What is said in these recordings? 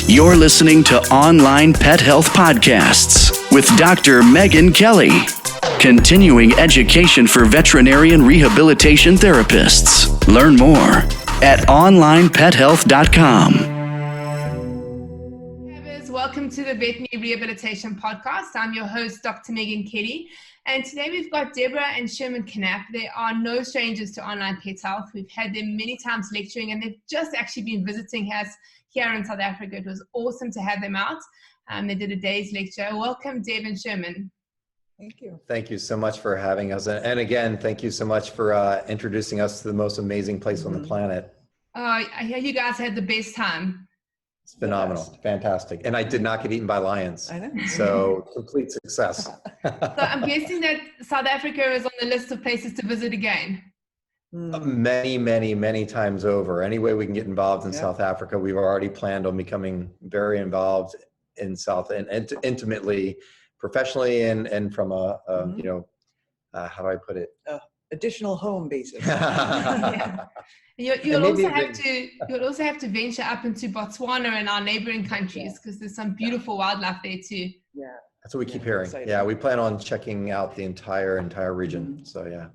You're listening to Online Pet Health Podcasts with Dr. Megan Kelly. Continuing education for veterinarian rehabilitation therapists. Learn more at onlinepethealth.com. Welcome to the Veterinary Rehabilitation Podcast. I'm your host, Dr. Megan Kelly. And today we've got Debra and Sherman Canapp. They are no strangers to Online Pet Health. We've had them many times lecturing, and they've just actually been visiting us here in South Africa. It was awesome to have them out. They did a day's lecture. Welcome, Deb and Sherman. Thank you. Thank you so much for having us. And again, thank you so much for introducing us to the most amazing place on the planet. I hear you guys had the best time. It's phenomenal. Fantastic. And I did not get eaten by lions. I know. So complete success. So I'm guessing that South Africa is on the list of places to visit again. Many, many, many times over. Any way we can get involved in South Africa, we've already planned on becoming very involved in South and intimately, professionally, and from a you know, how do I put it? Additional home basis. Yeah. You'll also have to venture up into Botswana and our neighboring countries because there's some beautiful wildlife there too. Yeah. That's what we keep hearing. Exciting. Yeah, we plan on checking out the entire region. So yeah.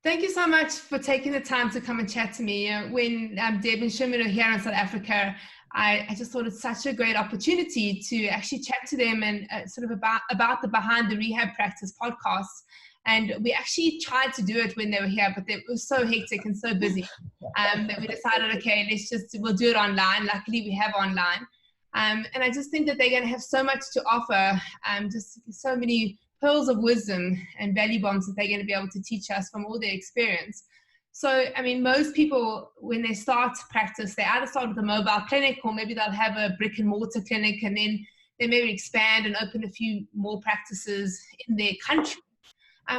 Thank you so much for taking the time to come and chat to me. When Deb and Sherman are here in South Africa, I just thought it's such a great opportunity to actually chat to them and sort of about the Behind the Rehab Practice podcast. And we actually tried to do it when they were here, but it was so hectic and so busy that we decided, okay, we'll do it online. Luckily, we have online. And I just think that they're going to have so much to offer, just so many pearls of wisdom and value bombs that they're going to be able to teach us from all their experience. So, I mean, most people, when they start practice, they either start with a mobile clinic or maybe they'll have a brick and mortar clinic and then they maybe expand and open a few more practices in their country.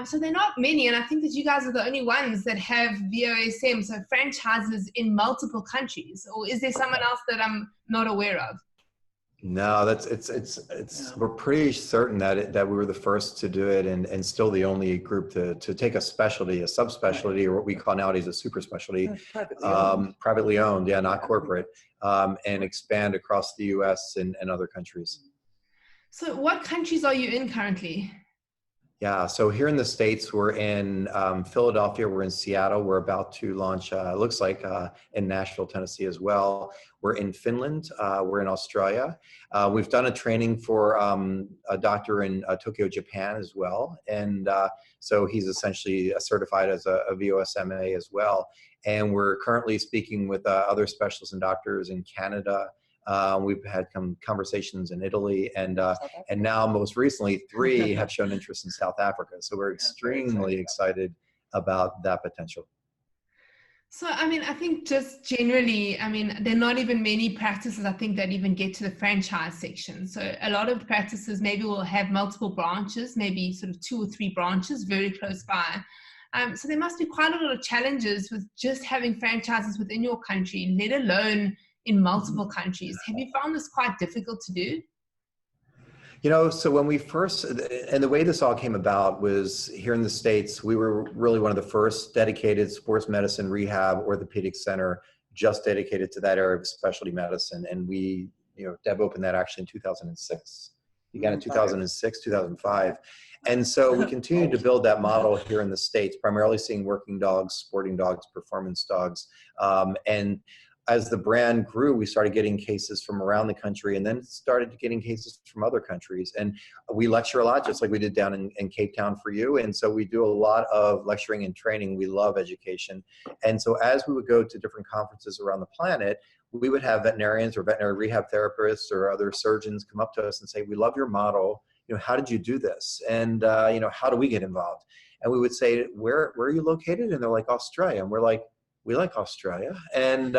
So they're not many, and I think that you guys are the only ones that have VOSM, so franchises in multiple countries. Or is there someone else that I'm not aware of? No, we're pretty certain that we were the first to do it and still the only group to take a specialty, a subspecialty, or what we call nowadays a super specialty, privately owned, not corporate, and expand across the US and other countries. So what countries are you in currently? Yeah, so here in the States, we're in Philadelphia, we're in Seattle, we're about to launch, it looks like, in Nashville, Tennessee as well. We're in Finland, we're in Australia. We've done a training for a doctor in Tokyo, Japan as well. And so he's essentially certified as a VOSMA as well. And we're currently speaking with other specialists and doctors in Canada. We've had conversations in Italy and now most recently 3 have shown interest in South Africa. So we're extremely excited about that potential. So, I mean, I think just generally, I mean, there are not even many practices, I think, that even get to the franchise section. So a lot of practices maybe will have multiple branches, maybe sort of 2 or 3 branches very close by. So there must be quite a lot of challenges with just having franchises within your country, let alone in multiple countries. Have you found this quite difficult to do? You know, so when we first, and the way this all came about was here in the States, we were really one of the first dedicated sports medicine rehab orthopedic center just dedicated to that area of specialty medicine. And we, Deb opened that actually in 2006. Began in 2006, 2005. And so we continued to build that model here in the States, primarily seeing working dogs, sporting dogs, performance dogs. And as the brand grew, we started getting cases from around the country and then started getting cases from other countries. And we lecture a lot, just like we did down in Cape Town for you. And so we do a lot of lecturing and training. We love education. And so as we would go to different conferences around the planet, we would have veterinarians or veterinary rehab therapists or other surgeons come up to us and say, we love your model. How did you do this? And, how do we get involved? And we would say, where are you located? And they're like, Australia. And we're like, we like Australia. And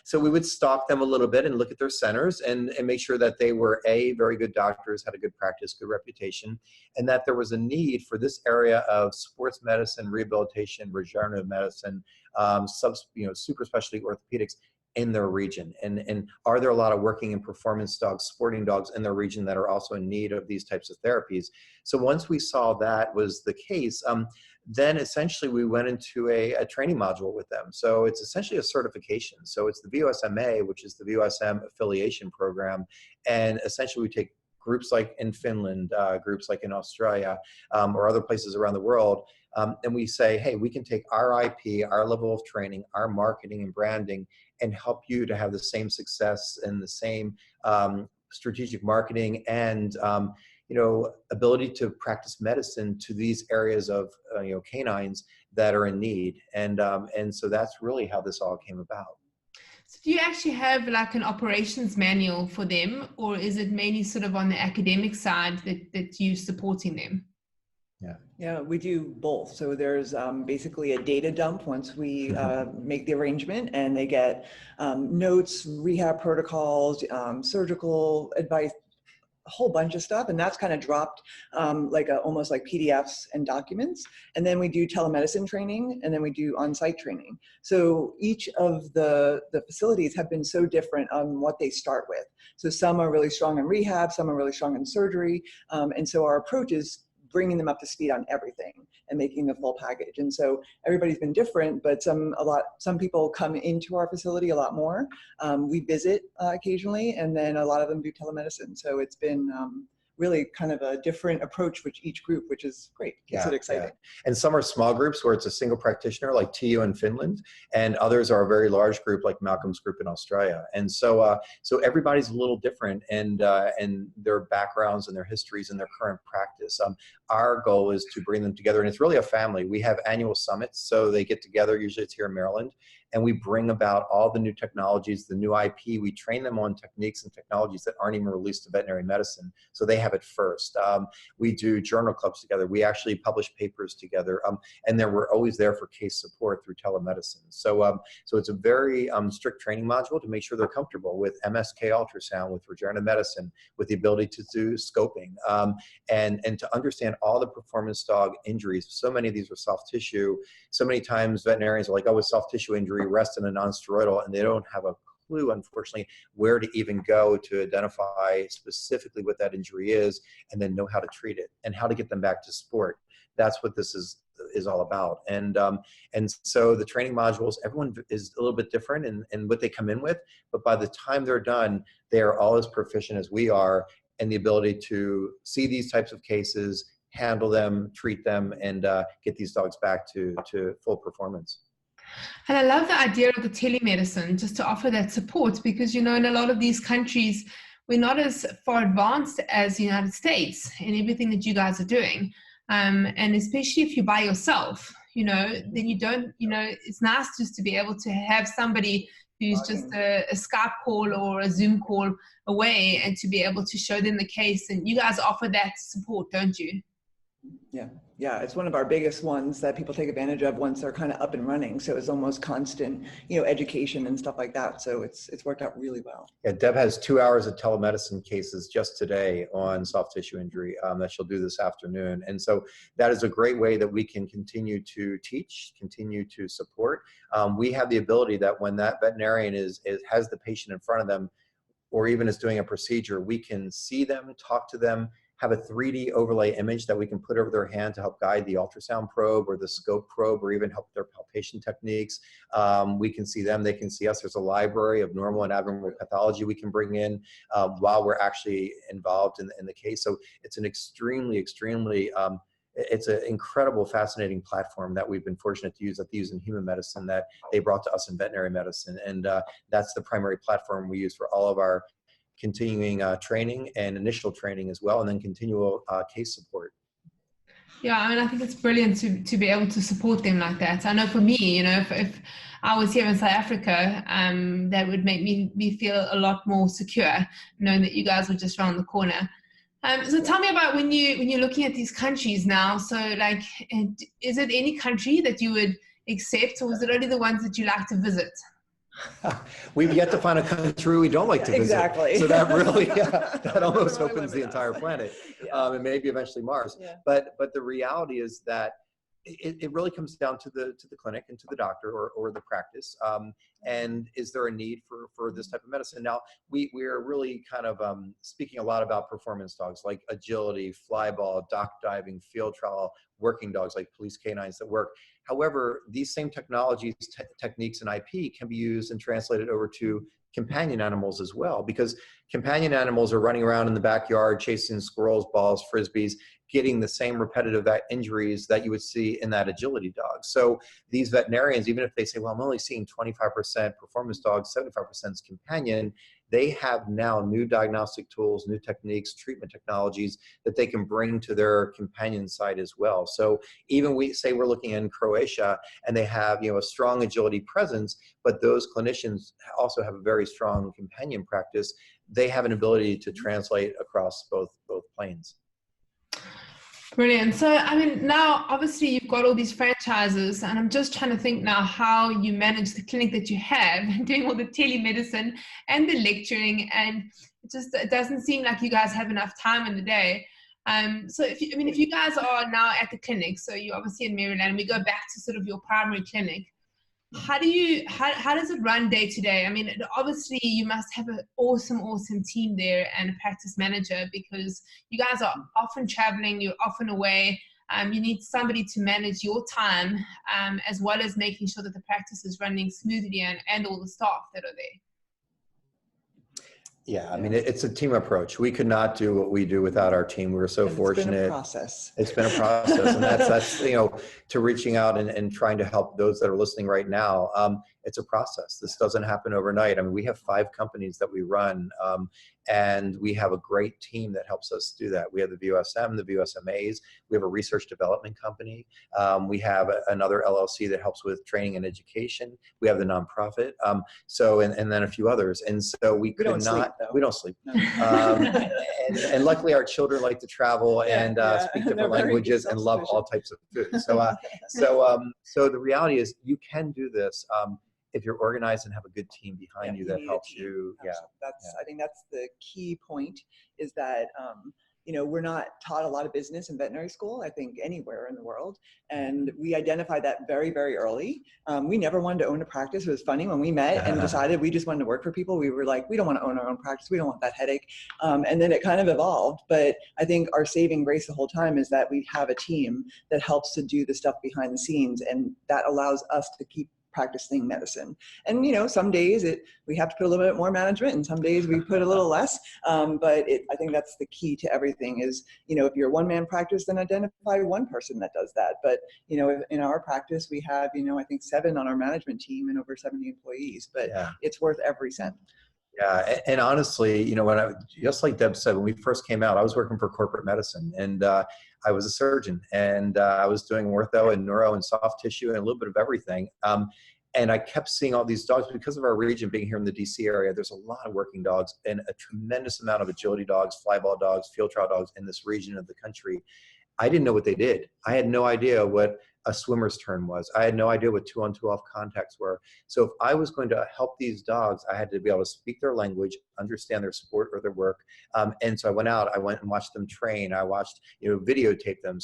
so we would stalk them a little bit and look at their centers and make sure that they were very good doctors, had a good practice, good reputation, and that there was a need for this area of sports medicine, rehabilitation, regenerative medicine, super specialty orthopedics in their region, and are there a lot of working and performance dogs, sporting dogs in their region that are also in need of these types of therapies. So once we saw that was the case, then essentially we went into a training module with them. So it's essentially a certification. So it's the VOSMA, which is the VOSM affiliation program, and essentially we take groups like in Finland, groups like in Australia, or other places around the world, and we say, hey, we can take our IP, our level of training, our marketing and branding, and help you to have the same success and the same strategic marketing and ability to practice medicine to these areas of canines that are in need, and so that's really how this all came about. So do you actually have like an operations manual for them, or is it mainly sort of on the academic side that you're supporting them? Yeah, we do both. So there's basically a data dump once we make the arrangement, and they get notes, rehab protocols, surgical advice, a whole bunch of stuff, and that's kind of dropped almost like PDFs and documents. And then we do telemedicine training, and then we do on-site training. So each of the facilities have been so different on what they start with. So some are really strong in rehab, some are really strong in surgery, and so our approach is bringing them up to speed on everything and making the full package. And so everybody's been different, but some people come into our facility a lot more. We visit occasionally, and then a lot of them do telemedicine. So it's been really kind of a different approach with each group, which is great. Keeps it exciting. Yeah. And some are small groups where it's a single practitioner like TU in Finland, and others are a very large group like Malcolm's group in Australia. And so so everybody's a little different, and their backgrounds and their histories and their current practice. Our goal is to bring them together, and it's really a family. We have annual summits, so they get together, usually it's here in Maryland, and we bring about all the new technologies, the new IP. We train them on techniques and technologies that aren't even released to veterinary medicine, so they have it first. We do journal clubs together. We actually publish papers together, and then we're always there for case support through telemedicine. So so it's a very strict training module to make sure they're comfortable with MSK ultrasound, with regenerative medicine, with the ability to do scoping, and to understand all the performance dog injuries. So many of these are soft tissue. So many times veterinarians are like, oh, a soft tissue injury, rest in a non-steroidal, and they don't have a clue, unfortunately, where to even go to identify specifically what that injury is, and then know how to treat it and how to get them back to sport. That's what this is all about. And so the training modules, everyone is a little bit different in what they come in with, but by the time they're done, they are all as proficient as we are in the ability to see these types of cases, handle them, treat them, and get these dogs back to full performance. And I love the idea of the telemedicine, just to offer that support, because, in a lot of these countries, we're not as far advanced as the United States in everything that you guys are doing. And especially if you're by yourself, then you don't, it's nice just to be able to have somebody who's just a Skype call or a Zoom call away, and to be able to show them the case. And you guys offer that support, don't you? Yeah, it's one of our biggest ones that people take advantage of once they're kind of up and running. So it's almost constant, education and stuff like that. So it's worked out really well. Yeah, Deb has 2 hours of telemedicine cases just today on soft tissue injury that she'll do this afternoon. And so that is a great way that we can continue to teach, continue to support. We have the ability that when that veterinarian has the patient in front of them, or even is doing a procedure, we can see them, talk to them, have a 3D overlay image that we can put over their hand to help guide the ultrasound probe or the scope probe, or even help their palpation techniques. We can see them, they can see us. There's a library of normal and abnormal pathology we can bring in while we're actually involved in the case. So it's an extremely, it's an incredible, fascinating platform that we've been fortunate to use in human medicine that they brought to us in veterinary medicine. And that's the primary platform we use for all of our continuing training and initial training as well, and then continual case support. Yeah, I think it's brilliant to be able to support them like that. I know for me, if I was here in South Africa, that would make me feel a lot more secure, knowing that you guys were just around the corner. So tell me about when you're looking at these countries now. So is it any country that you would accept, or is it only the ones that you like to visit? We've yet to find a country we don't like to visit. Exactly. So that really, that almost opens the entire planet, and maybe eventually Mars. Yeah. But the reality is that it really comes down to the clinic and to the doctor or the practice. And is there a need for this type of medicine? Now, we're really kind of speaking a lot about performance dogs like agility, fly ball, dock diving, field trial, working dogs like police canines that work. However, these same technologies, techniques, and IP can be used and translated over to companion animals as well, because companion animals are running around in the backyard chasing squirrels, balls, frisbees, getting the same repetitive injuries that you would see in that agility dog. So these veterinarians, even if they say, well, I'm only seeing 25% performance dogs, 75% is companion, they have now new diagnostic tools, new techniques, treatment technologies that they can bring to their companion side as well. So even we say we're looking in Croatia and they have, a strong agility presence, but those clinicians also have a very strong companion practice. They have an ability to translate across both planes. Brilliant. So, I mean, now obviously you've got all these franchises, and I'm just trying to think now how you manage the clinic that you have, doing all the telemedicine and the lecturing, and it doesn't seem like you guys have enough time in the day. So, if you guys are now at the clinic, so you're obviously in Maryland, and we go back to sort of your primary clinic. How does it run day to day? I mean, obviously you must have an awesome team there and a practice manager, because you guys are often traveling, you're often away. You need somebody to manage your time, as well as making sure that the practice is running smoothly and all the staff that are there. Yeah, I mean, it's a team approach. We could not do what we do without our team. We're so fortunate. It's been a process. It's been a process, and that's to reaching out and trying to help those that are listening right now. It's a process. This doesn't happen overnight. I mean, we have 5 companies that we run, and we have a great team that helps us do that. We have the VOSM, the VOSMAs. We have a research development company. We have another LLC that helps with training and education. We have the nonprofit. And then a few others. And so we don't sleep. No. And luckily our children like to travel and speak different languages and love all types of food. So the reality is you can do this if you're organized and have a good team behind you that helps you. I think that's the key point, is that we're not taught a lot of business in veterinary school, I think anywhere in the world. And we identified that very, very early. We never wanted to own a practice. It was funny when we met and decided we just wanted to work for people. We were like, we don't want to own our own practice. We don't want that headache. And then it kind of evolved. But I think our saving grace the whole time is that we have a team that helps to do the stuff behind the scenes. And that allows us to keep practicing medicine. And some days we have to put a little bit more management, and some days we put a little less. But I think that's the key to everything is, if you're a one-man practice, then identify one person that does that. But in our practice, we have I think 7 on our management team and over 70 employees. But it's worth every cent. Yeah, and honestly, just like Deb said, when we first came out, I was working for corporate medicine, and I was a surgeon, and I was doing ortho and neuro and soft tissue and a little bit of everything. And I kept seeing all these dogs because of our region being here in the DC area. There's a lot of working dogs and a tremendous amount of agility dogs, fly ball dogs, field trial dogs in this region of the country. I didn't know what they did. I had no idea what a swimmer's turn was. I had no idea what 2-on 2-off contacts were. So if I was going to help these dogs, I had to be able to speak their language, understand their sport or their work. And so I went and watched them train. I watched, videotape them,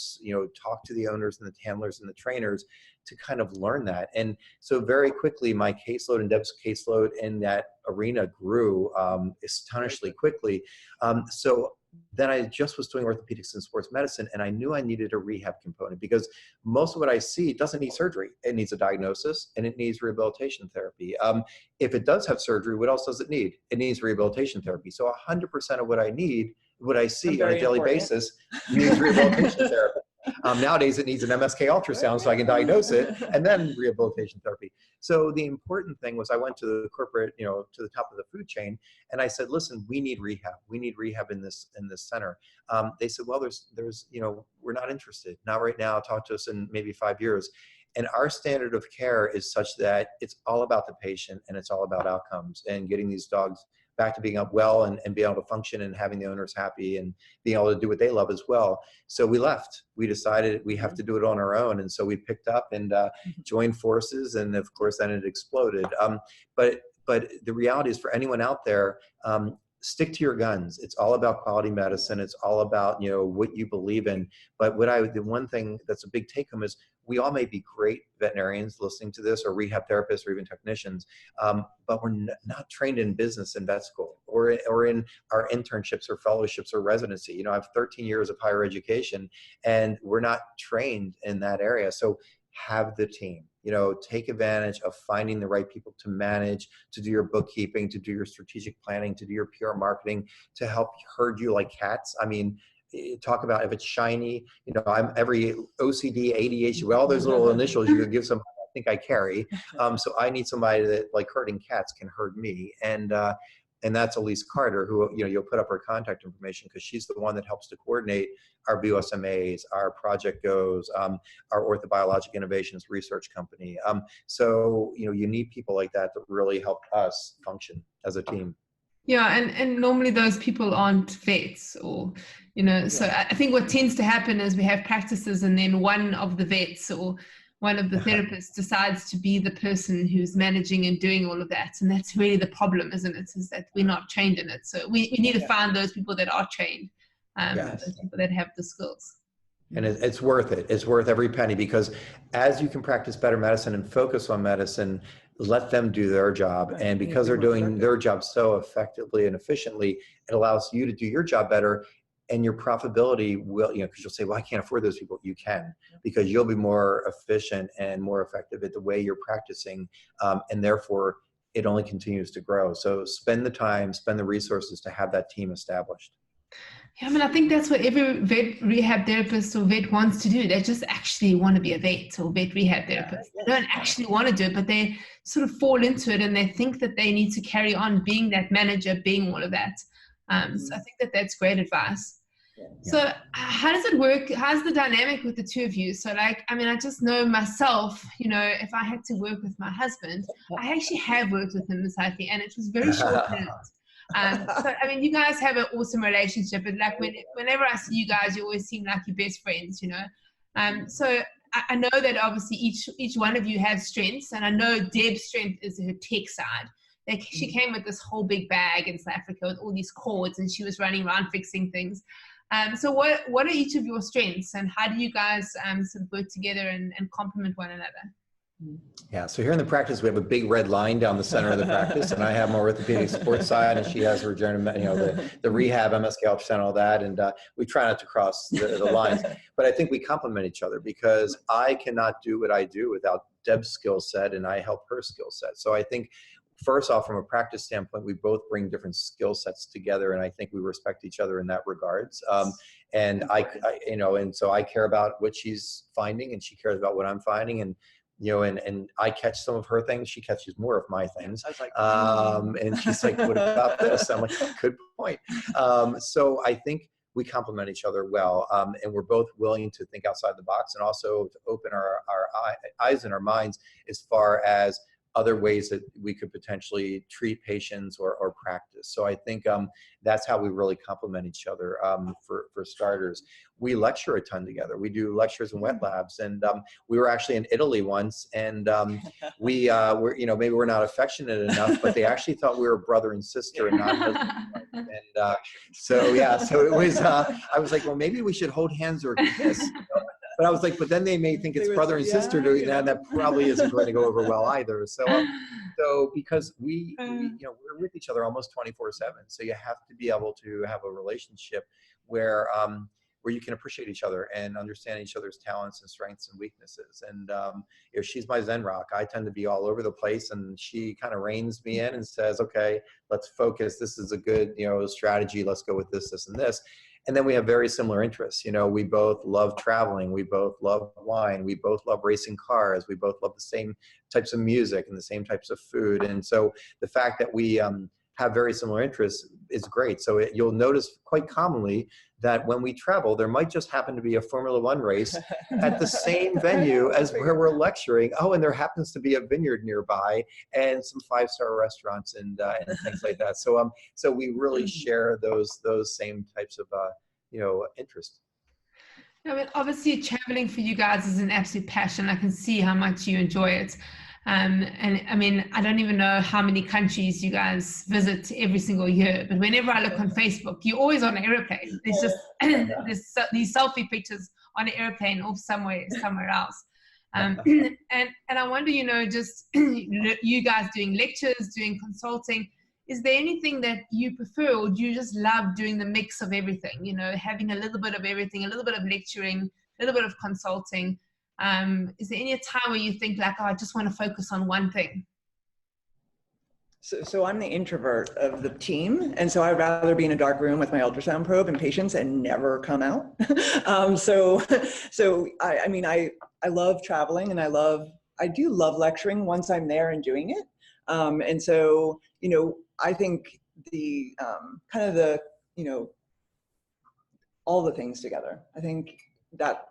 talk to the owners and the handlers and the trainers to kind of learn that. And so very quickly, my caseload and Deb's caseload in that arena grew astonishingly quickly. So then I just was doing orthopedics and sports medicine, and I knew I needed a rehab component, because most of what I see doesn't need surgery. It needs a diagnosis and it needs rehabilitation therapy. If it does have surgery, what else does it need? It needs rehabilitation therapy. So 100% of what I see on a daily basis needs rehabilitation therapy. Nowadays, it needs an MSK ultrasound so I can diagnose it, and then rehabilitation therapy. So the important thing was I went to the corporate, to the top of the food chain, and I said, listen, we need rehab. We need rehab in this center. They said, well, there's we're not interested. Not right now. Talk to us in maybe 5 years. And our standard of care is such that it's all about the patient and it's all about outcomes and getting these dogs back to being up well and being able to function and having the owners happy and being able to do what they love as well. So we left. We decided we have to do it on our own. And so we picked up and joined forces. And of course, then it exploded. But the reality is, for anyone out there, stick to your guns. It's all about quality medicine. It's all about, what you believe in. But the one thing that's a big take home is we all may be great veterinarians listening to this, or rehab therapists, or even technicians, but we're not trained in business in vet school, or in our internships or fellowships or residency. I have 13 years of higher education, and we're not trained in that area. So have the team, take advantage of finding the right people to manage, to do your bookkeeping, to do your strategic planning, to do your PR marketing, to help herd you like cats. I mean, talk about if it's shiny, I'm every OCD, ADHD, with all those little initials you could give somebody, I think I carry. So I need somebody that, like herding cats, can herd me. And that's Elise Carter, who, you'll put up her contact information, because she's the one that helps to coordinate our VOSMAs, our Project Goes, our Orthobiologic Innovations research company. So, you need people like that really help us function as a team. Yeah, and normally those people aren't vets, or, so I think what tends to happen is we have practices, and then one of the vets or one of the therapists decides to be the person who's managing and doing all of that. And that's really the problem, isn't it? Is that we're not trained in it. So we need to find those people that are trained, those people that have the skills. And it's worth it. It's worth every penny, because as you can practice better medicine and focus on medicine, let them do their job. And because they're doing their job so effectively and efficiently, it allows you to do your job better. And your profitability will, because you'll say, well, I can't afford those people. You can, because you'll be more efficient and more effective at the way you're practicing. And therefore, it only continues to grow. So spend the time, spend the resources to have that team established. Yeah, I think that's what every vet rehab therapist or vet wants to do. They just actually want to be a vet or vet rehab therapist. They don't actually want to do it, but they sort of fall into it, and they think that they need to carry on being that manager, being all of that. So I think that that's great advice. Yeah. So how does it work? How's the dynamic with the two of you? So I just know myself, if I had to work with my husband, I actually have worked with him slightly, and it was very short-lived. So, you guys have an awesome relationship, and whenever I see you guys, you always seem like your best friends, So I know that obviously each one of you has strengths, and I know Deb's strength is her tech side. She came with this whole big bag in South Africa with all these cords, and she was running around fixing things. So what are each of your strengths, and how do you guys sort of work together and complement one another? Yeah, so here in the practice, we have a big red line down the center of the practice, and I have more orthopedic sports side, and she has her the rehab, MSK and all that, and we try not to cross the lines. But I think we complement each other, because I cannot do what I do without Deb's skill set, and I help her skill set. So I think, first off, from a practice standpoint, we both bring different skill sets together, and I think we respect each other in that regards. And and so I care about what she's finding, and she cares about what I'm finding, and and I catch some of her things. She catches more of my things. And she's like, what about this? I'm like, good point. So I think we complement each other well. And we're both willing to think outside the box, and also to open our eyes and our minds as far as other ways that we could potentially treat patients or practice. So I think that's how we really complement each other. For starters, we lecture a ton together. We do lectures in wet labs, and we were actually in Italy once, and we were, maybe we're not affectionate enough, but they actually thought we were brother and sister and not husband and wife. And so it was, I was like, well, maybe we should hold hands or kiss. But I was like, but then they may think it's brother and sister doing that, and that probably isn't going to go over well either. So because we're with each other almost 24/7, so you have to be able to have a relationship where you can appreciate each other and understand each other's talents and strengths and weaknesses. And if she's my Zen rock, I tend to be all over the place, and she kind of reins me in and says, okay, let's focus. This is a good strategy. Let's go with this, this, and this. And then we have very similar interests. We both love traveling. We both love wine. We both love racing cars. We both love the same types of music and the same types of food. And so the fact that we have very similar interests is great. So you'll notice quite commonly that when we travel, there might just happen to be a Formula One race at the same venue as where we're lecturing. Oh, and there happens to be a vineyard nearby and some 5-star restaurants and things like that. So we really share those same types of interests. Obviously traveling for you guys is an absolute passion. I can see how much you enjoy it. And I mean, I don't even know how many countries you guys visit every single year, but whenever I look on Facebook, you're always on an airplane. There's just these selfie pictures on an airplane or somewhere else. And I wonder, you know, just you guys doing lectures, doing consulting, is there anything that you prefer, or do you just love doing the mix of everything, you know, having a little bit of everything, a little bit of lecturing, a little bit of consulting? Is there any time where you think like, oh, I just want to focus on one thing? So I'm the introvert of the team, and so I'd rather be in a dark room with my ultrasound probe and patients and never come out. I mean, I love traveling, and I do love lecturing once I'm there and doing it. And so, you know, I think the kind of the, you know, all the things together. I think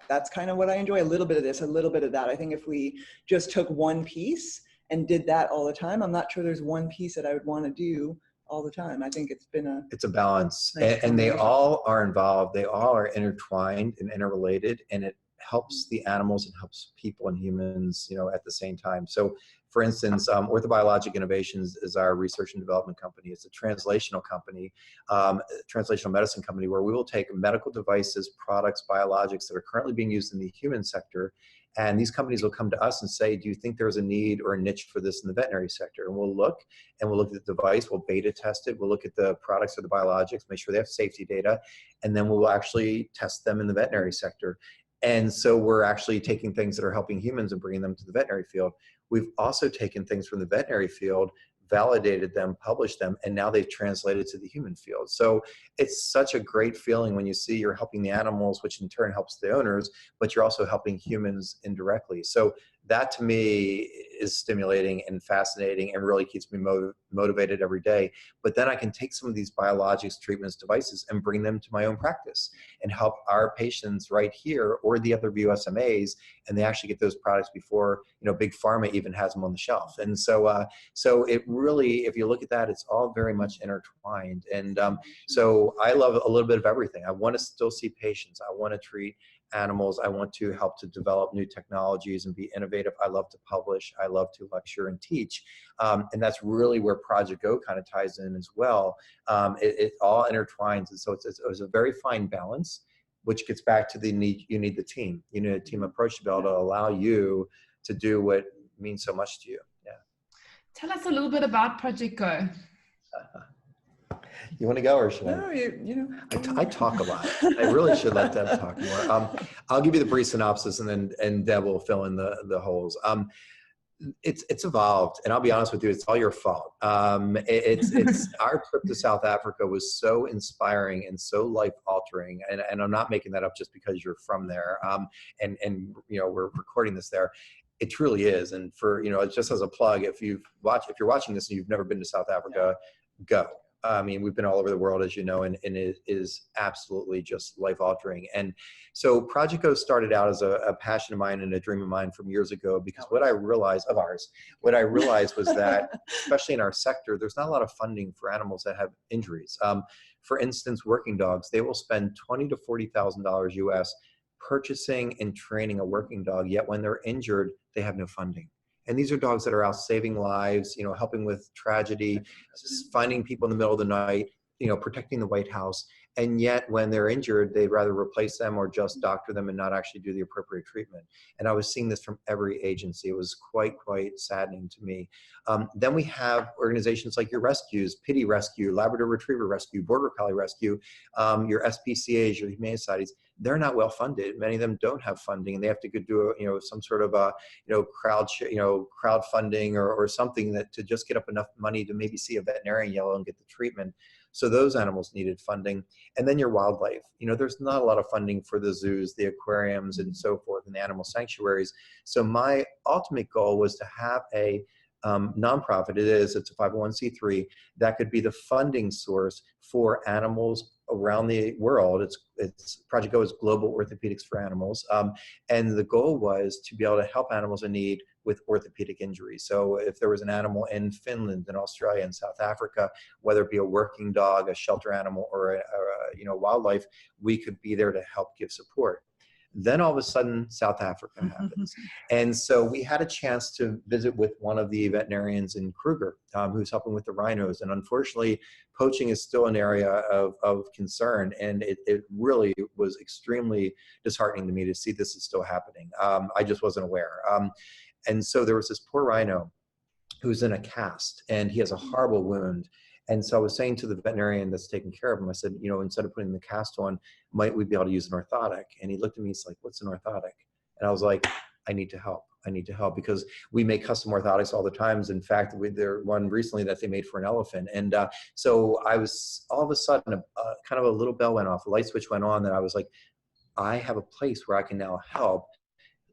that's kind of what I enjoy. A little bit of this, a little bit of that. I think if we just took one piece and did that all the time, I'm not sure there's one piece that I would want to do all the time. I think it's a balance, nice and they all are involved. They all are intertwined and interrelated, and it helps the animals and helps people and humans, you know, at the same time. So for instance, Orthobiologic Innovations is our research and development company. It's a translational company, translational medicine company, where we will take medical devices, products, biologics that are currently being used in the human sector, and these companies will come to us and say, do you think there's a need or a niche for this in the veterinary sector? And we'll look at the device, we'll beta test it, we'll look at the products or the biologics, make sure they have safety data, and then we'll actually test them in the veterinary sector. And so we're actually taking things that are helping humans and bringing them to the veterinary field. We've also taken things from the veterinary field, validated them, published them, and now they've translated to the human field. So it's such a great feeling when you see you're helping the animals, which in turn helps the owners, but you're also helping humans indirectly. So that to me is stimulating and fascinating and really keeps me motivated every day. But then I can take some of these biologics, treatments, devices and bring them to my own practice and help our patients right here or the other VOSMAs, and they actually get those products before, you know, big pharma even has them on the shelf. And so so it really, if you look at that, it's all very much intertwined. And so I love a little bit of everything. I want to still see patients. I want to treat animals. I want to help to develop new technologies and be innovative. I love to publish. I love to lecture and teach. And that's really where Project Go kind of ties in as well. It all intertwines. And so it's a very fine balance, which gets back to you need the team. You need a team approach to be able to allow you to do what means so much to you. Yeah. Tell us a little bit about Project Go. You want to go or should I? No, you know. I talk a lot. I really should let Deb talk more. I'll give you the brief synopsis and Deb will fill in the holes. It's evolved, and I'll be honest with you, it's all your fault. It's our trip to South Africa was so inspiring and so life altering, and I'm not making that up just because you're from there. And you know, we're recording this there. It truly is. And for, you know, just as a plug, if you're watching this and you've never been to South Africa, go. I mean, we've been all over the world, as you know, and it is absolutely just life-altering. And so Project Go started out as a passion of mine and a dream of mine from years ago, because what I realized was that, especially in our sector, there's not a lot of funding for animals that have injuries. For instance, working dogs, they will spend $20,000 to $40,000 US purchasing and training a working dog, yet when they're injured, they have no funding. And these are dogs that are out saving lives, you know, helping with tragedy, finding people in the middle of the night, you know, protecting the White House. And yet when they're injured, they'd rather replace them or just doctor them and not actually do the appropriate treatment. And I was seeing this from every agency. It was quite saddening to me. Then we have organizations like your rescues, Pity Rescue, Labrador Retriever Rescue, Border Collie Rescue, your SPCAs, your Humane Societies. They're not well funded. Many of them don't have funding, and they have to do, you know, some sort of crowdfunding or something that to just get up enough money to maybe see a veterinarian yellow and get the treatment. So those animals needed funding. And then your wildlife, you know, there's not a lot of funding for the zoos, the aquariums and so forth, and the animal sanctuaries. So my ultimate goal was to have a nonprofit. It's a 501c3 that could be the funding source for animals around the world. It's Project Go is Global Orthopedics for Animals, and the goal was to be able to help animals in need with orthopedic injuries. So if there was an animal in Finland and Australia and South Africa, whether it be a working dog, a shelter animal, or a wildlife, we could be there to help give support. Then all of a sudden, South Africa happens. And so we had a chance to visit with one of the veterinarians in Kruger, who's helping with the rhinos. And unfortunately, poaching is still an area of concern. And it really was extremely disheartening to me to see this is still happening. I just wasn't aware. And so there was this poor rhino who's in a cast, and he has a horrible wound. And so I was saying to the veterinarian that's taking care of him, I said, you know, instead of putting the cast on, might we be able to use an orthotic? And he looked at me, he's like, what's an orthotic? And I was like, I need to help. I need to help, because we make custom orthotics all the times. In fact, there's one recently that they made for an elephant. And so I was, all of a sudden, kind of a little bell went off, a light switch went on, that I was like, I have a place where I can now help,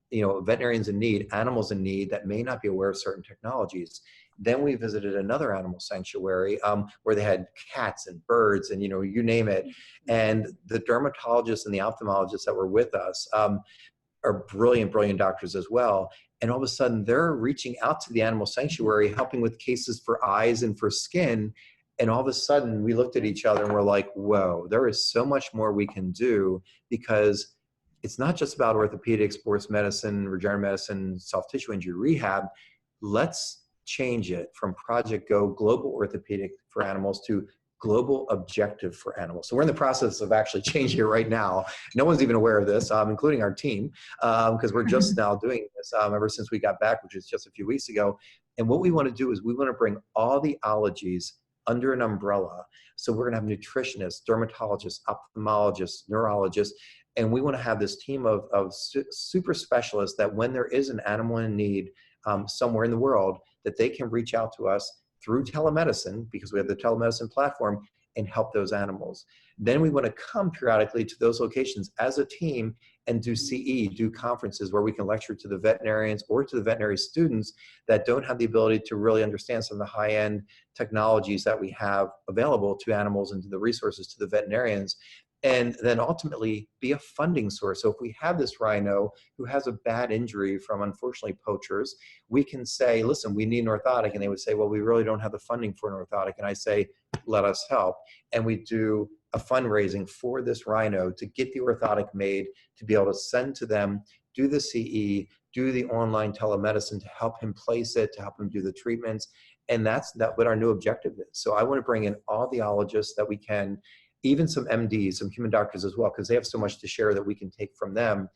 you know, veterinarians in need, animals in need that may not be aware of certain technologies. Then we visited another animal sanctuary where they had cats and birds and, you know, you name it. And the dermatologists and the ophthalmologists that were with us are brilliant, brilliant doctors as well. And all of a sudden they're reaching out to the animal sanctuary, helping with cases for eyes and for skin. And all of a sudden we looked at each other and we're like, whoa, there is so much more we can do, because it's not just about orthopedics, sports medicine, regenerative medicine, soft tissue injury rehab. Let's change it from Project Go, global orthopedic for animals, to global objective for animals. So we're in the process of actually changing it right now. No one's even aware of this, including our team, because we're just now doing this ever since we got back, which is just a few weeks ago. And what we want to do is we want to bring all the ologies under an umbrella. So we're going to have nutritionists, dermatologists, ophthalmologists, neurologists, and we want to have this team of super specialists that when there is an animal in need somewhere in the world, that they can reach out to us through telemedicine, because we have the telemedicine platform, and help those animals. Then we want to come periodically to those locations as a team and do CE, do conferences where we can lecture to the veterinarians or to the veterinary students that don't have the ability to really understand some of the high-end technologies that we have available to animals and to the resources to the veterinarians. And then ultimately be a funding source. So if we have this rhino who has a bad injury from, unfortunately, poachers, we can say, listen, we need an orthotic. And they would say, well, we really don't have the funding for an orthotic. And I say, let us help. And we do a fundraising for this rhino to get the orthotic made, to be able to send to them, do the CE, do the online telemedicine to help him place it, to help him do the treatments. And that's what our new objective is. So I want to bring in all the ologists that we can, even some MDs, some human doctors as well, because they have so much to share that we can take from them,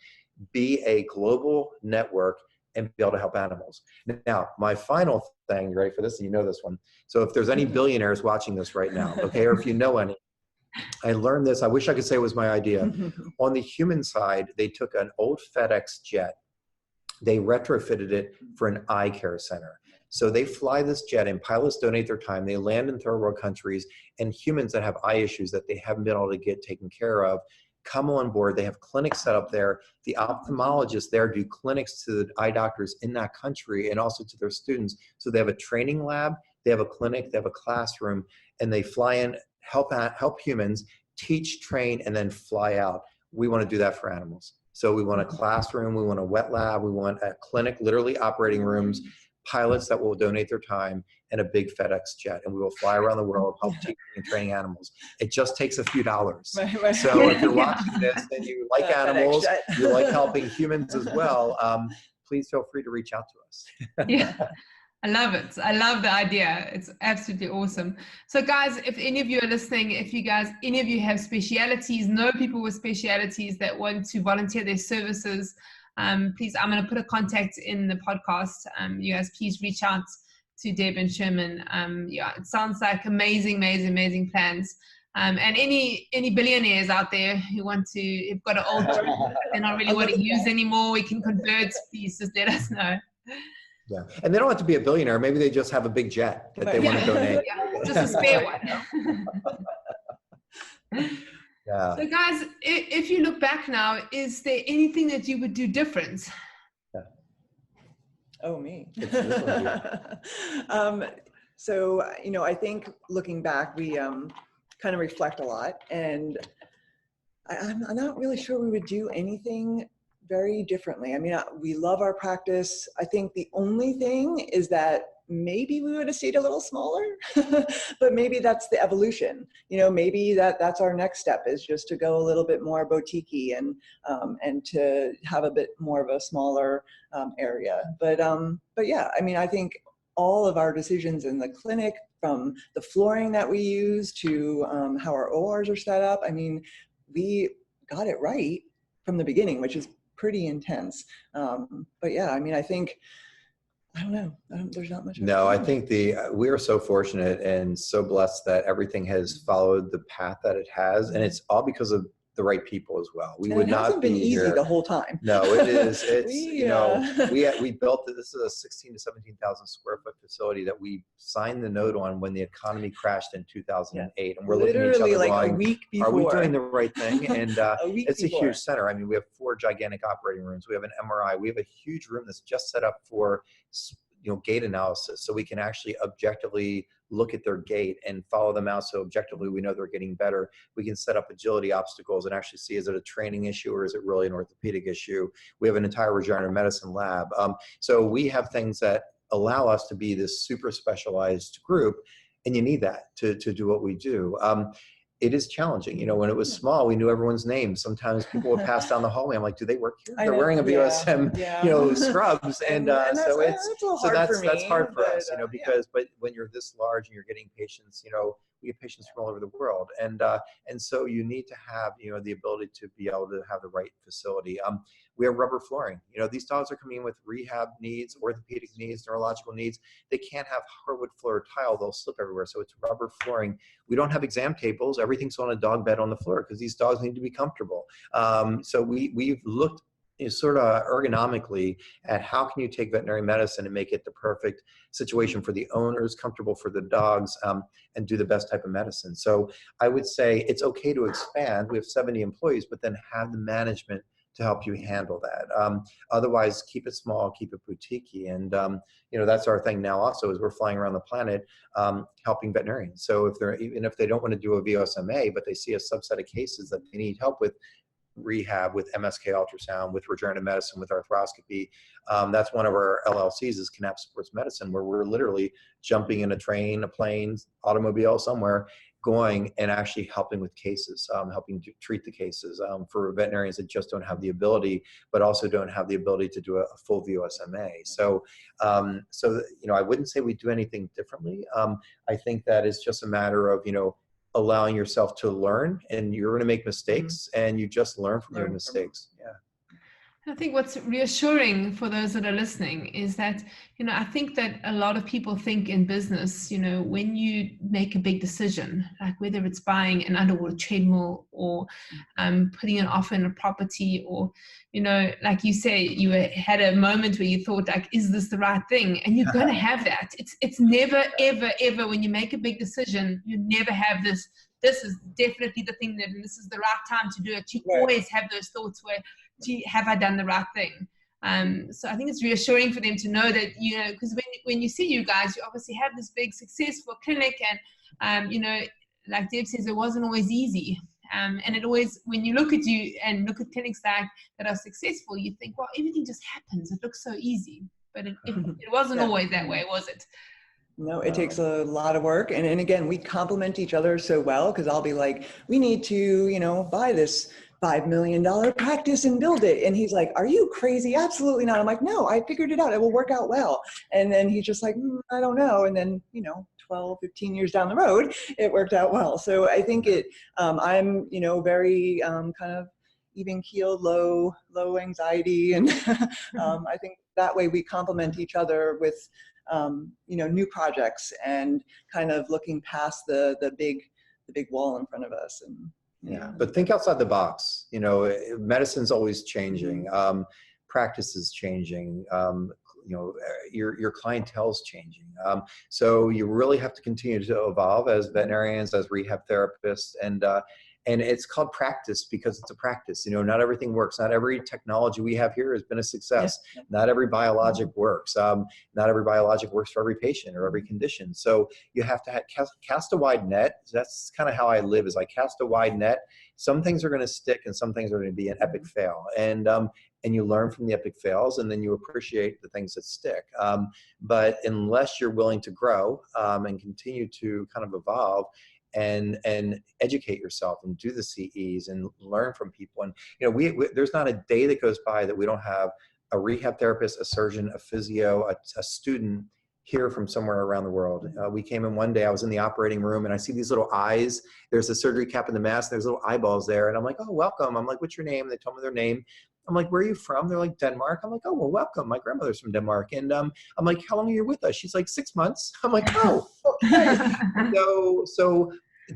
be a global network and be able to help animals. Now, my final thing, you ready for this? And you know this one. So if there's any billionaires watching this right now, okay, or if you know any, I learned this, I wish I could say it was my idea. On the human side, they took an old FedEx jet, they retrofitted it for an eye care center. So they fly this jet in, pilots donate their time, they land in third world countries, and humans that have eye issues that they haven't been able to get taken care of come on board. They have clinics set up there. The ophthalmologists there do clinics to the eye doctors in that country and also to their students. So they have a training lab, they have a clinic, they have a classroom, and they fly in, help humans, teach, train, and then fly out. We want to do that for animals. So we want a classroom, we want a wet lab, we want a clinic, literally operating rooms, pilots that will donate their time, and a big FedEx jet, and we will fly around the world, help teaching and training animals. It just takes a few dollars. Right. So if you're watching this and you like animals, you like helping humans as well, please feel free to reach out to us. Yeah, I love it. I love the idea. It's absolutely awesome. So guys, if any of you are listening, if any of you have specialities, know people with specialities that want to volunteer their services, please, I'm going to put a contact in the podcast. You guys, please reach out to Deb and Sherman. Yeah, it sounds like amazing plans. And any billionaires out there who want to, who've got an old drone they're not really want to use anymore, we can convert, please just let us know. Yeah, and they don't have to be a billionaire. Maybe they just have a big jet that they want to donate. Yeah, just a spare one. Yeah. So guys, if you look back now, is there anything that you would do different? Yeah. Oh, me. So, you know, I think looking back, we kind of reflect a lot, and I'm not really sure we would do anything very differently. I mean, we love our practice. I think the only thing is that maybe we would have stayed a little smaller, but maybe that's the evolution. Maybe that's our next step, is just to go a little bit more boutique-y and to have a bit more of a smaller area. But yeah, I mean, I think all of our decisions in the clinic, from the flooring that we use to how our ORs are set up, I mean, we got it right from the beginning, which is pretty intense. But yeah, I mean, I think, I don't know. There's not much. No, I think we are so fortunate and so blessed that everything has followed the path that it has, and it's all because of the right people as well. We would not be been easy here the whole time. No, it is. It's we built it. This is a 16 to 17,000 square foot facility that we signed the note on when the economy crashed in 2008, and we're looking at each other like going, a week before. "Are we doing the right thing?" And it's before. a huge center. I mean, we have 4 gigantic operating rooms. We have an MRI. We have a huge room that's just set up for gait analysis, so we can actually objectively look at their gait and follow them out. So objectively, we know they're getting better. We can set up agility obstacles and actually see, is it a training issue or is it really an orthopedic issue? We have an entire regenerative medicine lab. So we have things that allow us to be this super specialized group, and you need that to do what we do. It is challenging. When it was small, we knew everyone's name. Sometimes people would pass down the hallway. I'm like, do they work here? They're wearing a VOSM, scrubs. And so that's hard for us, because, but when you're this large and you're getting patients, we get patients from all over the world. And so you need to have, the ability to be able to have the right facility. We have rubber flooring. These dogs are coming in with rehab needs, orthopedic needs, neurological needs. They can't have hardwood floor or tile. They'll slip everywhere. So it's rubber flooring. We don't have exam tables. Everything's on a dog bed on the floor because these dogs need to be comfortable. So we've looked sort of ergonomically at how can you take veterinary medicine and make it the perfect situation for the owners, comfortable for the dogs, and do the best type of medicine. So I would say it's okay to expand. We have 70 employees, but then have the management to help you handle that. Otherwise, keep it small, keep it boutique. And that's our thing now also, is we're flying around the planet helping veterinarians. So even if they don't want to do a VOSMA, but they see a subset of cases that they need help with rehab, with MSK ultrasound, with regenerative medicine, with arthroscopy. That's one of our LLCs, is Canapp Sports Medicine, where we're literally jumping in a train, a plane, automobile, somewhere, going and actually helping with cases, helping to treat the cases for veterinarians that just don't have the ability, but also don't have the ability to do a full VOSMA. So, I wouldn't say we do anything differently. I think that it's just a matter of, allowing yourself to learn, and you're going to make mistakes, and you just learn from your mistakes. Yeah. I think what's reassuring for those that are listening is that, I think that a lot of people think in business, when you make a big decision, like whether it's buying an underwater treadmill or putting an offer in a property, or, like you say, you had a moment where you thought, like, is this the right thing? And you're going to have that. It's never, ever, ever, when you make a big decision, you never have this is definitely the thing, and this is the right time to do it. You always have those thoughts where, have I done the right thing? So I think it's reassuring for them to know that, because when you see you guys, you obviously have this big successful clinic, and, like Deb says, it wasn't always easy. And it always, when you look at you and look at clinics that are successful, you think, well, everything just happens. It looks so easy, but it wasn't always that way, was it? No, it takes a lot of work. And again, we complement each other so well, because I'll be like, we need to, buy this $5 million practice and build it. And he's like, are you crazy? Absolutely not. I'm like, no, I figured it out. It will work out well. And then he's just like, I don't know. And then, 12, 15 years down the road, it worked out well. So I think I'm, very kind of even keeled, low anxiety. And I think that way we complement each other with, new projects and kind of looking past the big wall in front of us. And yeah, but think outside the box. Medicine's always changing. Practice is changing. Your clientele's changing. So you really have to continue to evolve as veterinarians, as rehab therapists, and it's called practice because it's a practice. Not everything works. Not every technology we have here has been a success. Yeah. Not every biologic works. Not every biologic works for every patient or every condition. So you have to cast a wide net. That's kind of how I live, is I cast a wide net. Some things are going to stick and some things are going to be an epic fail. And and you learn from the epic fails, and then you appreciate the things that stick. But unless you're willing to grow and continue to kind of evolve and educate yourself and do the CEs and learn from people, and we there's not a day that goes by that we don't have a rehab therapist, a surgeon, a physio, a student here from somewhere around the world. We came in one day, I was in the operating room and I see these little eyes. There's a surgery cap in the mask, there's little eyeballs there. And I'm like, oh, welcome. I'm like, what's your name? And they told me their name. I'm like, where are you from? They're like, Denmark. I'm like, oh, well, welcome. My grandmother's from Denmark. And I'm like, how long are you with us? She's like, 6 months. I'm like, oh, okay. So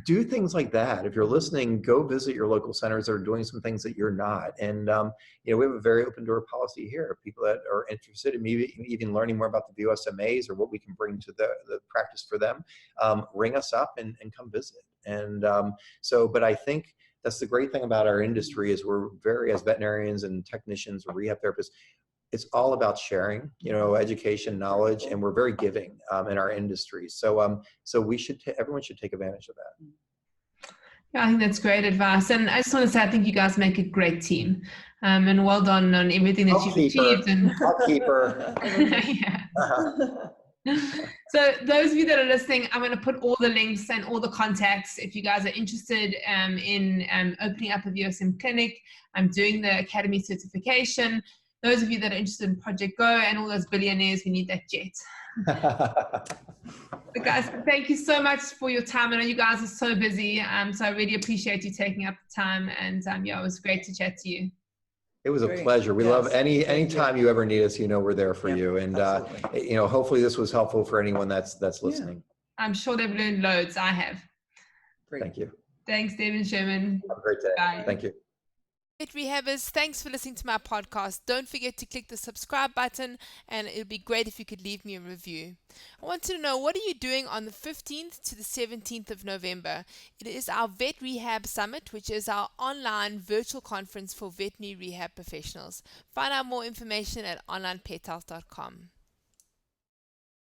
do things like that. If you're listening, go visit your local centers that are doing some things that you're not. And we have a very open door policy here. People that are interested in maybe even learning more about the VOSMAs or what we can bring to the practice for them, ring us up and come visit. And but I think that's the great thing about our industry is we're very, as veterinarians and technicians or rehab therapists, it's all about sharing, education, knowledge, and we're very giving in our industry. So everyone should take advantage of that. Yeah, I think that's great advice. And I just want to say, I think you guys make a great team. And well done on everything that you've achieved. I'll keep her. Yeah. So those of you that are listening, I'm going to put all the links and all the contacts. If you guys are interested in opening up a VOSM clinic, I'm doing the Academy certification. Those of you that are interested in Project Go and all those billionaires who need that jet. But guys, thank you so much for your time. I know you guys are so busy, so I really appreciate you taking up the time. And it was great to chat to you. It was a pleasure. We love any time you ever need us. We're there for you. And hopefully this was helpful for anyone that's listening. I'm sure they've learned loads. I have. Great. Thank you. Thanks, Debra and Sherman. Have a great day. Bye. Thank you. Vet Rehabbers, thanks for listening to my podcast. Don't forget to click the subscribe button, and it would be great if you could leave me a review. I want to know, what are you doing on the 15th to the 17th of November? It is our Vet Rehab Summit, which is our online virtual conference for veterinary rehab professionals. Find out more information at onlinepethealth.com.